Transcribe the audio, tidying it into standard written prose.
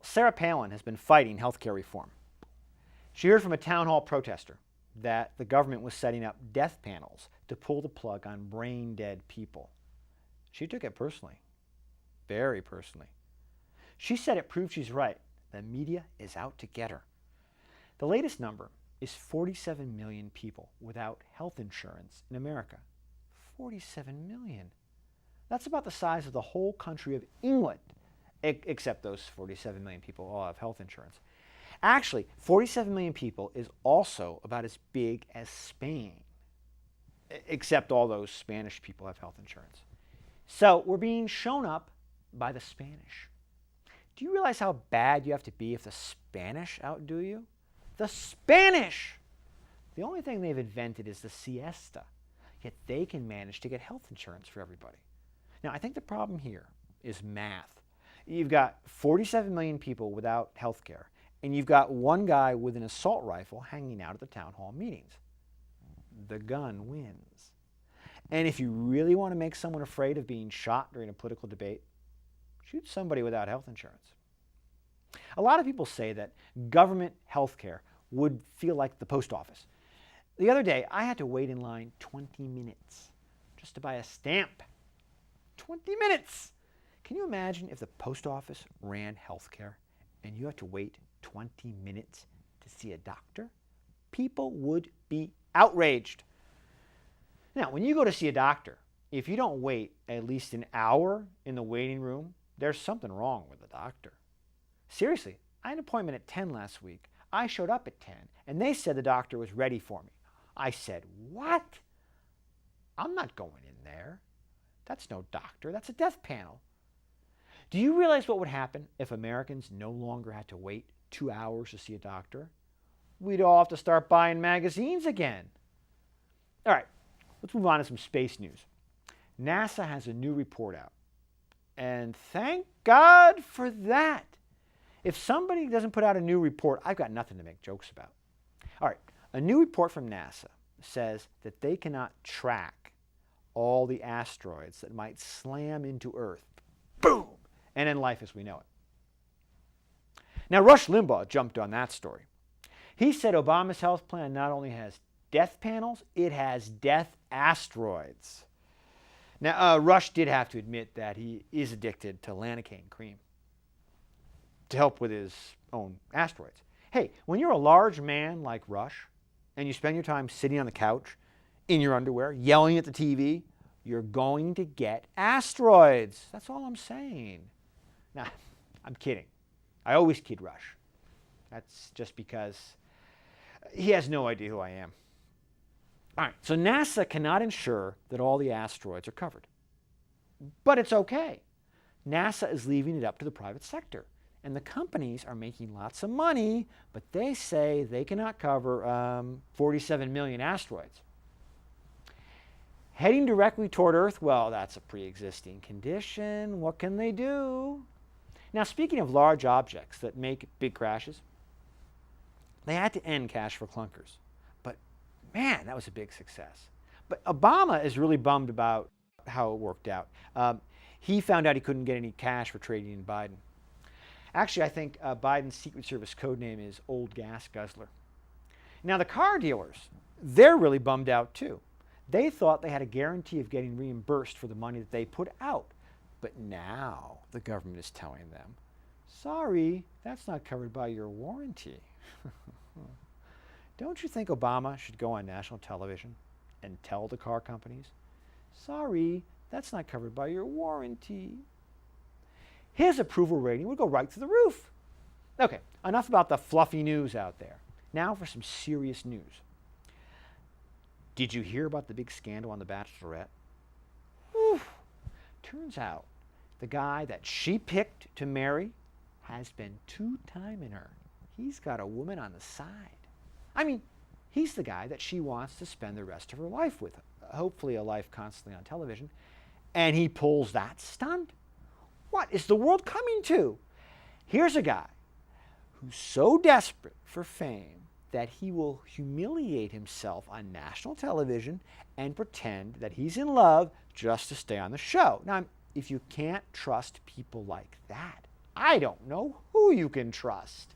Sarah Palin has been fighting healthcare reform. She heard from a town hall protester that the government was setting up death panels to pull the plug on brain-dead people. She took it personally, very personally. She said it proved she's right. The media is out to get her. The latest number is 47 million people without health insurance in America. 47 million. That's about the size of the whole country of England, except those 47 million people all have health insurance. Actually, 47 million people is also about as big as Spain, except all those Spanish people have health insurance. So we're being shown up by the Spanish. Do you realize how bad you have to be if the Spanish outdo you? The Spanish! The only thing they've invented is the siesta, yet they can manage to get health insurance for everybody. Now, I think the problem here is math. You've got 47 million people without health care, and you've got one guy with an assault rifle hanging out at the town hall meetings. The gun wins. And if you really want to make someone afraid of being shot during a political debate, shoot somebody without health insurance. A lot of people say that government health care would feel like the post office. The other day, I had to wait in line 20 minutes just to buy a stamp. 20 minutes! Can you imagine if the post office ran health care and you had to wait 20 minutes to see a doctor? People would be outraged. Now, when you go to see a doctor, if you don't wait at least an hour in the waiting room, there's something wrong with the doctor. Seriously, I had an appointment at 10 last week. I showed up at 10, and they said the doctor was ready for me. I said, what? I'm not going in there. That's no doctor. That's a death panel. Do you realize what would happen if Americans no longer had to wait 2 hours to see a doctor? We'd all have to start buying magazines again. All right, let's move on to some space news. NASA has a new report out, and thank God for that. If somebody doesn't put out a new report, I've got nothing to make jokes about. All right, a new report from NASA says that they cannot track all the asteroids that might slam into Earth. Boom! And end life as we know it. Now, Rush Limbaugh jumped on that story. He said Obama's health plan not only has death panels, it has death asteroids. Now, Rush did have to admit that he is addicted to Lanacane cream to help with his own asteroids. Hey, when you're a large man like Rush and you spend your time sitting on the couch in your underwear, yelling at the TV, you're going to get asteroids. That's all I'm saying. Now, I'm kidding. I always kid Rush. That's just because he has no idea who I am. All right, so NASA cannot ensure that all the asteroids are covered. But it's okay. NASA is leaving it up to the private sector. And the companies are making lots of money, but they say they cannot cover 47 million asteroids. Heading directly toward Earth, well, that's a pre-existing condition. What can they do? Now, speaking of large objects that make big crashes, they had to end cash for clunkers. But man, that was a big success. But Obama is really bummed about how it worked out. He found out he couldn't get any cash for trading in Biden. Actually, I think Biden's Secret Service code name is Old Gas Guzzler. Now, the car dealers, they're really bummed out too. They thought they had a guarantee of getting reimbursed for the money that they put out. But now the government is telling them, sorry, that's not covered by your warranty. Don't you think Obama should go on national television and tell the car companies, sorry, that's not covered by your warranty? His approval rating would go right through the roof. Okay, enough about the fluffy news out there. Now for some serious news. Did you hear about the big scandal on The Bachelorette? Whew. Turns out the guy that she picked to marry has been two-timing her. He's got a woman on the side. I mean, he's the guy that she wants to spend the rest of her life with, hopefully a life constantly on television, and he pulls that stunt. What is the world coming to? Here's a guy who's so desperate for fame that he will humiliate himself on national television and pretend that he's in love just to stay on the show. Now, if you can't trust people like that, I don't know who you can trust.